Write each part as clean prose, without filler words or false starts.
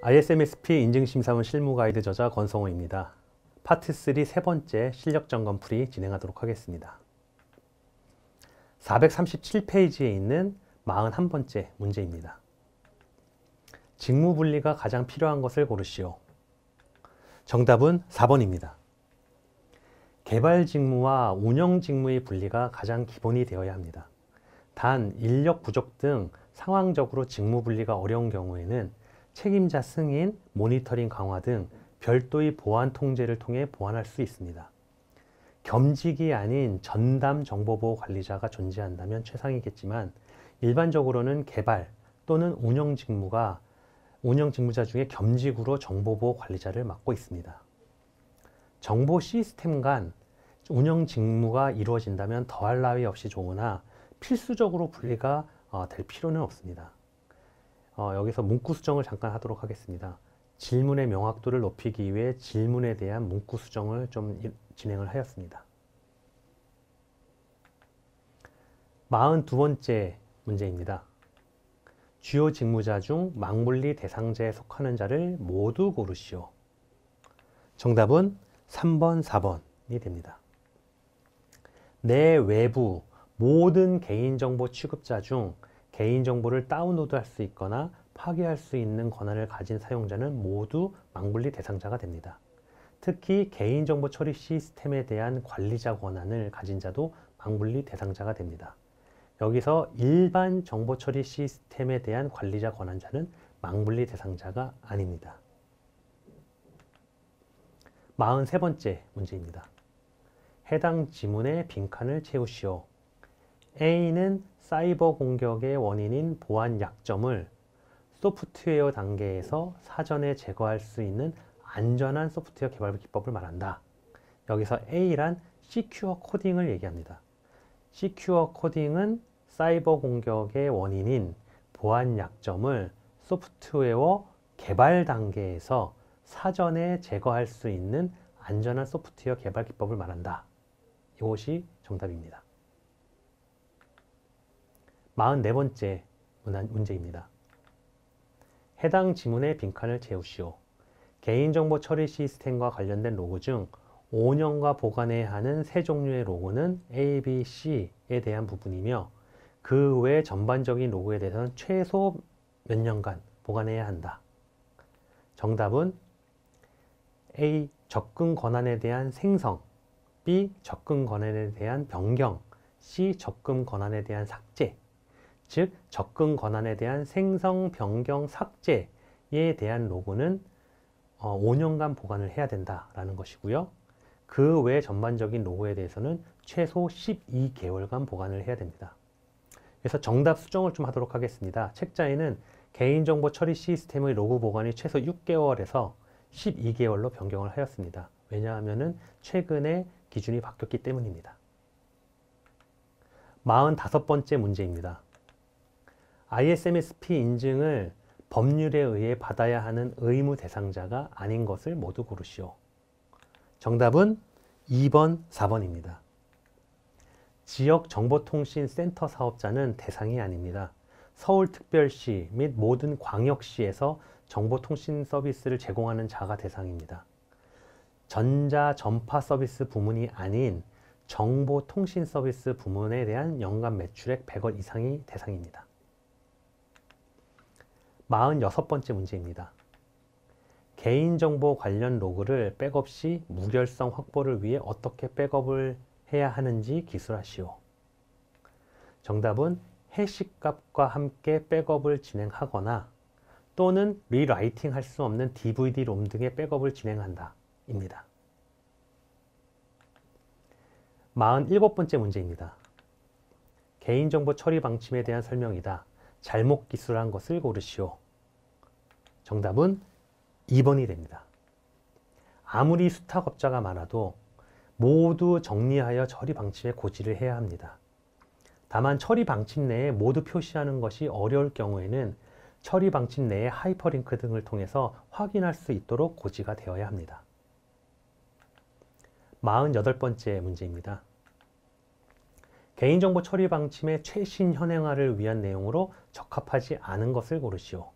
ISMSP 인증심사원 실무가이드 저자 권성호입니다. 파트 3 세 번째 실력점검 풀이 진행하도록 하겠습니다. 437페이지에 있는 41번째 문제입니다. 직무분리가 가장 필요한 것을 고르시오. 정답은 4번입니다. 개발 직무와 운영 직무의 분리가 가장 기본이 되어야 합니다. 단 인력 부족 등 상황적으로 직무 분리가 어려운 경우에는 책임자 승인, 모니터링 강화 등 별도의 보안 통제를 통해 보완할 수 있습니다. 겸직이 아닌 전담 정보보호 관리자가 존재한다면 최상이겠지만 일반적으로는 개발 또는 운영 직무자 중에 겸직으로 정보보호 관리자를 맡고 있습니다. 정보 시스템 간 운영 직무가 이루어진다면 더할 나위 없이 좋으나 필수적으로 분리가 될 필요는 없습니다. 여기서 문구 수정을 잠깐 하도록 하겠습니다. 질문의 명확도를 높이기 위해 질문에 대한 문구 수정을 좀 진행을 하였습니다. 42번째 문제입니다. 주요 직무자 중 망분리 대상자에 속하는 자를 모두 고르시오. 정답은 3번, 4번이 됩니다. 내 외부 모든 개인정보 취급자 중 개인정보를 다운로드할 수 있거나 파괴할 수 있는 권한을 가진 사용자는 모두 망분리 대상자가 됩니다. 특히 개인정보 처리 시스템에 대한 관리자 권한을 가진 자도 망분리 대상자가 됩니다. 여기서 일반 정보 처리 시스템에 대한 관리자 권한자는 망분리 대상자가 아닙니다. 43번째 문제입니다. 해당 지문의 빈칸을 채우시오. A는 사이버 공격의 원인인 보안 약점을 소프트웨어 단계에서 사전에 제거할 수 있는 안전한 소프트웨어 개발 기법을 말한다. 여기서 A란 시큐어 코딩을 얘기합니다. 시큐어 코딩은 사이버 공격의 원인인 보안 약점을 소프트웨어 개발 단계에서 사전에 제거할 수 있는 안전한 소프트웨어 개발 기법을 말한다. 이것이 정답입니다. 44번째 문제입니다. 해당 지문의 빈칸을 채우시오. 개인정보 처리 시스템과 관련된 로그 중 5년과 보관해야 하는 세 종류의 로그는 A, B, C에 대한 부분이며 그 외 전반적인 로그에 대해서는 최소 몇 년간 보관해야 한다. 정답은 A. 접근 권한에 대한 생성, B. 접근 권한에 대한 변경, C. 접근 권한에 대한 삭제. 즉 접근 권한에 대한 생성, 변경, 삭제에 대한 로그는 5년간 보관을 해야 된다라는 것이고요. 그 외 전반적인 로그에 대해서는 최소 12개월간 보관을 해야 됩니다. 그래서 정답 수정을 좀 하도록 하겠습니다. 책자에는 개인정보 처리 시스템의 로그 보관이 최소 6개월에서 12개월로 변경을 하였습니다. 왜냐하면 최근에 기준이 바뀌었기 때문입니다. 45번째 문제입니다. ISMSP 인증을 법률에 의해 받아야 하는 의무 대상자가 아닌 것을 모두 고르시오. 정답은 2번, 4번입니다. 지역정보통신센터 사업자는 대상이 아닙니다. 서울특별시 및 모든 광역시에서 정보통신 서비스를 제공하는 자가 대상입니다. 전자전파 서비스 부문이 아닌 정보통신 서비스 부문에 대한 연간 매출액 100억 이상이 대상입니다. 46번째 문제입니다. 개인정보 관련 로그를 백업 시 무결성 확보를 위해 어떻게 백업을 해야 하는지 기술하시오. 정답은 해시값과 함께 백업을 진행하거나 또는 리라이팅 할 수 없는 DVD, 롬 등의 백업을 진행한다 입니다. 47번째 문제입니다. 개인정보 처리 방침에 대한 설명이다. 잘못 기술한 것을 고르시오. 정답은 2번이 됩니다. 아무리 수탁업자가 많아도 모두 정리하여 처리 방침에 고지를 해야 합니다. 다만 처리 방침 내에 모두 표시하는 것이 어려울 경우에는 처리 방침 내에 하이퍼링크 등을 통해서 확인할 수 있도록 고지가 되어야 합니다. 48번째 문제입니다. 개인정보 처리 방침의 최신 현행화를 위한 내용으로 적합하지 않은 것을 고르시오.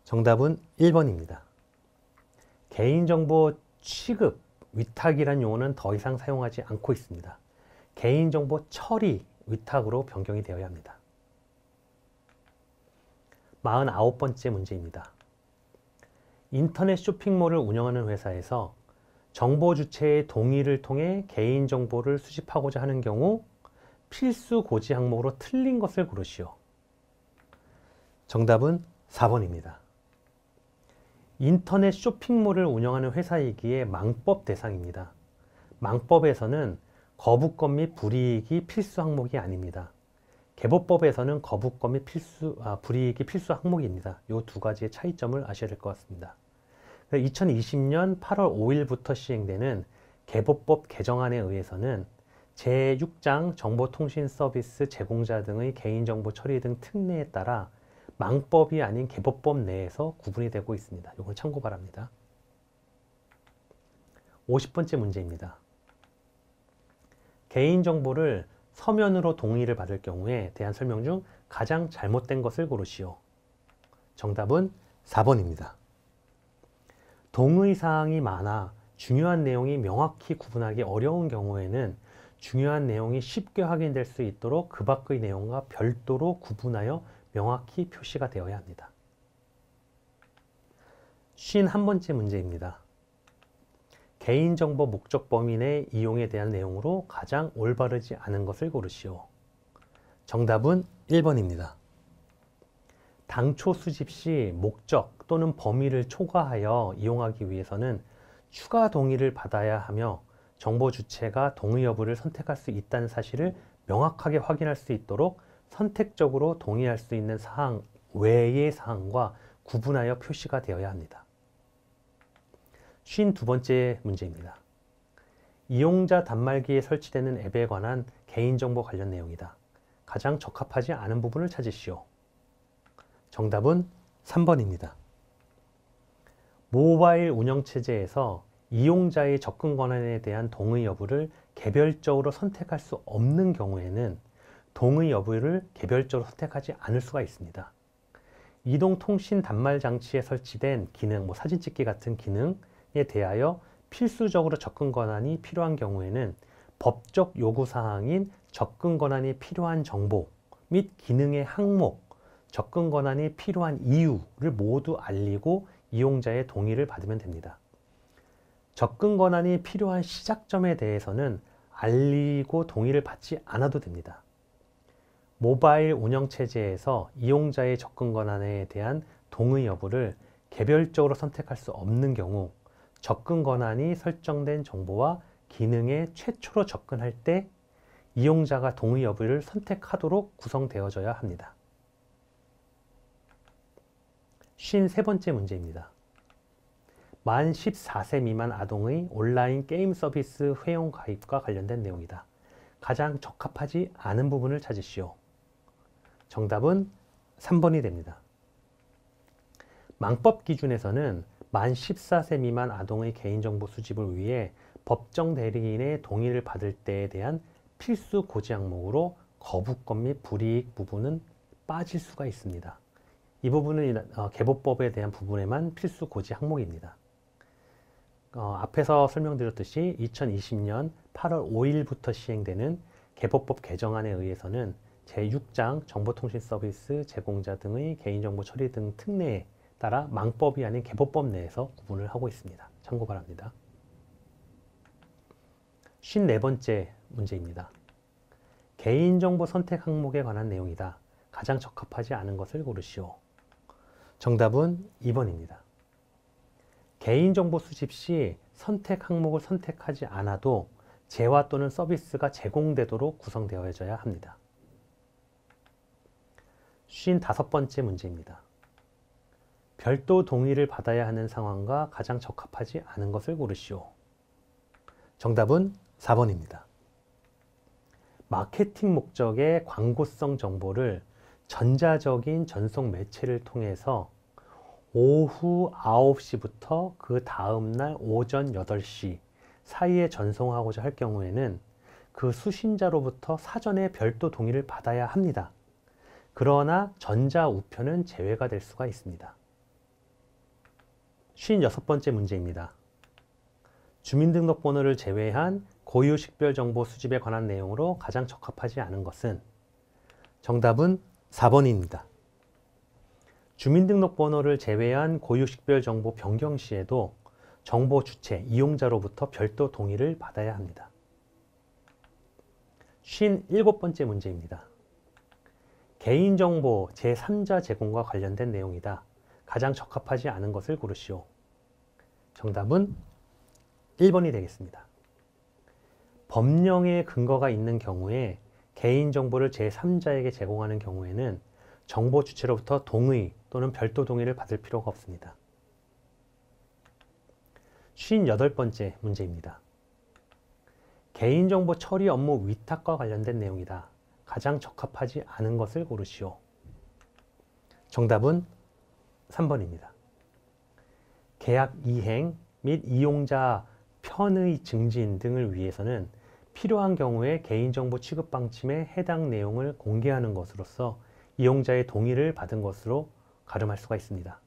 정답은 1번입니다. 개인정보 취급, 위탁이란 용어는 더 이상 사용하지 않고 있습니다. 개인정보 처리, 위탁으로 변경이 되어야 합니다. 49번째 문제입니다. 인터넷 쇼핑몰을 운영하는 회사에서 정보 주체의 동의를 통해 개인정보를 수집하고자 하는 경우 필수 고지 항목으로 틀린 것을 고르시오. 정답은 4번입니다. 인터넷 쇼핑몰을 운영하는 회사이기에 망법 대상입니다. 망법에서는 거부권 및 불이익이 필수 항목이 아닙니다. 개보법에서는 거부권 및 불이익이 필수 항목입니다. 이 두 가지의 차이점을 아셔야 될 것 같습니다. 2020년 8월 5일부터 시행되는 개보법 개정안에 의해서는 제6장 정보통신 서비스 제공자 등의 개인정보 처리 등 특례에 따라 망법이 아닌 개보법 내에서 구분이 되고 있습니다. 이건 참고 바랍니다. 50번째 문제입니다. 개인정보를 서면으로 동의를 받을 경우에 대한 설명 중 가장 잘못된 것을 고르시오. 정답은 4번입니다. 동의사항이 많아 중요한 내용이 명확히 구분하기 어려운 경우에는 중요한 내용이 쉽게 확인될 수 있도록 그 밖의 내용과 별도로 구분하여 명확히 표시가 되어야 합니다. 51번째 문제입니다. 개인정보 목적 범위 내 이용에 대한 내용으로 가장 올바르지 않은 것을 고르시오. 정답은 1번입니다. 당초 수집 시 목적 또는 범위를 초과하여 이용하기 위해서는 추가 동의를 받아야 하며 정보 주체가 동의 여부를 선택할 수 있다는 사실을 명확하게 확인할 수 있도록 선택적으로 동의할 수 있는 사항 외의 사항과 구분하여 표시가 되어야 합니다. 52번째 문제입니다. 이용자 단말기에 설치되는 앱에 관한 개인정보 관련 내용이다. 가장 적합하지 않은 부분을 찾으시오. 정답은 3번입니다. 모바일 운영체제에서 이용자의 접근 권한에 대한 동의 여부를 개별적으로 선택할 수 없는 경우에는 동의 여부를 개별적으로 선택하지 않을 수가 있습니다. 이동통신 단말 장치에 설치된 기능, 사진 찍기 같은 기능에 대하여 필수적으로 접근 권한이 필요한 경우에는 법적 요구사항인 접근 권한이 필요한 정보 및 기능의 항목, 접근 권한이 필요한 이유를 모두 알리고 이용자의 동의를 받으면 됩니다. 접근 권한이 필요한 시작점에 대해서는 알리고 동의를 받지 않아도 됩니다. 모바일 운영체제에서 이용자의 접근 권한에 대한 동의 여부를 개별적으로 선택할 수 없는 경우 접근 권한이 설정된 정보와 기능에 최초로 접근할 때 이용자가 동의 여부를 선택하도록 구성되어져야 합니다. 53번째 문제입니다. 만 14세 미만 아동의 온라인 게임 서비스 회원 가입과 관련된 내용이다. 가장 적합하지 않은 부분을 찾으시오. 정답은 3번이 됩니다. 망법 기준에서는 만 14세 미만 아동의 개인정보 수집을 위해 법정 대리인의 동의를 받을 때에 대한 필수 고지 항목으로 거부권 및 불이익 부분은 빠질 수가 있습니다. 이 부분은 개보법에 대한 부분에만 필수 고지 항목입니다. 앞에서 설명드렸듯이 2020년 8월 5일부터 시행되는 개보법 개정안에 의해서는 제6장 정보통신 서비스 제공자 등의 개인정보 처리 등 특례에 따라 망법이 아닌 개보법 내에서 구분을 하고 있습니다. 참고 바랍니다. 54번째 문제입니다. 개인정보 선택 항목에 관한 내용이다. 가장 적합하지 않은 것을 고르시오. 정답은 2번입니다. 개인정보 수집 시 선택 항목을 선택하지 않아도 재화 또는 서비스가 제공되도록 구성되어져야 합니다. 55번째 문제입니다. 별도 동의를 받아야 하는 상황과 가장 적합하지 않은 것을 고르시오. 정답은 4번입니다. 마케팅 목적의 광고성 정보를 전자적인 전송 매체를 통해서 오후 9시부터 그 다음날 오전 8시 사이에 전송하고자 할 경우에는 그 수신자로부터 사전에 별도 동의를 받아야 합니다. 그러나 전자우편은 제외가 될 수가 있습니다. 56번째 문제입니다. 주민등록번호를 제외한 고유 식별정보 수집에 관한 내용으로 가장 적합하지 않은 것은? 정답은 4번입니다. 주민등록번호를 제외한 고유 식별정보 변경 시에도 정보 주체, 이용자로부터 별도 동의를 받아야 합니다. 57번째 문제입니다. 개인정보 제3자 제공과 관련된 내용이다. 가장 적합하지 않은 것을 고르시오. 정답은 1번이 되겠습니다. 법령에 근거가 있는 경우에 개인정보를 제3자에게 제공하는 경우에는 정보 주체로부터 동의 또는 별도 동의를 받을 필요가 없습니다. 58번째 문제입니다. 개인정보 처리 업무 위탁과 관련된 내용이다. 가장 적합하지 않은 것을 고르시오. 정답은 3번입니다. 계약 이행 및 이용자 편의 증진 등을 위해서는 필요한 경우에 개인정보 취급 방침에 해당 내용을 공개하는 것으로서 이용자의 동의를 받은 것으로 가름할 수가 있습니다.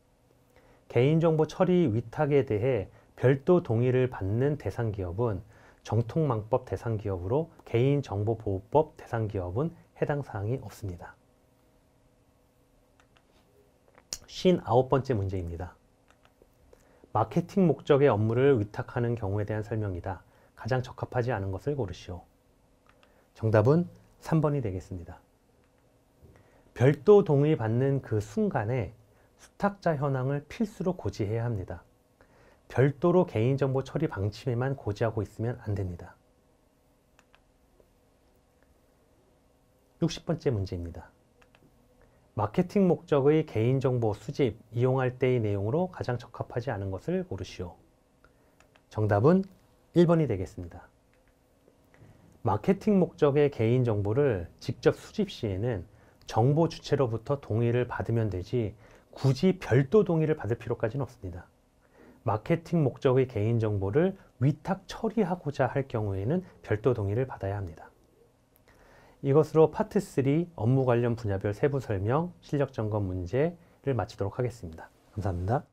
개인정보 처리 위탁에 대해 별도 동의를 받는 대상 기업은 정통망법 대상 기업으로 개인정보보호법 대상 기업은 해당 사항이 없습니다. 59번째 문제입니다. 마케팅 목적의 업무를 위탁하는 경우에 대한 설명이다. 가장 적합하지 않은 것을 고르시오. 정답은 3번이 되겠습니다. 별도 동의 받는 그 순간에 수탁자 현황을 필수로 고지해야 합니다. 별도로 개인정보 처리 방침에만 고지하고 있으면 안 됩니다. 60번째 문제입니다. 마케팅 목적의 개인정보 수집, 이용할 때의 내용으로 가장 적합하지 않은 것을 고르시오. 정답은 1번이 되겠습니다. 마케팅 목적의 개인정보를 직접 수집 시에는 정보 주체로부터 동의를 받으면 되지 굳이 별도 동의를 받을 필요까지는 없습니다. 마케팅 목적의 개인정보를 위탁 처리하고자 할 경우에는 별도 동의를 받아야 합니다. 이것으로 파트 3 업무 관련 분야별 세부 설명, 실력 점검 문제를 마치도록 하겠습니다. 감사합니다.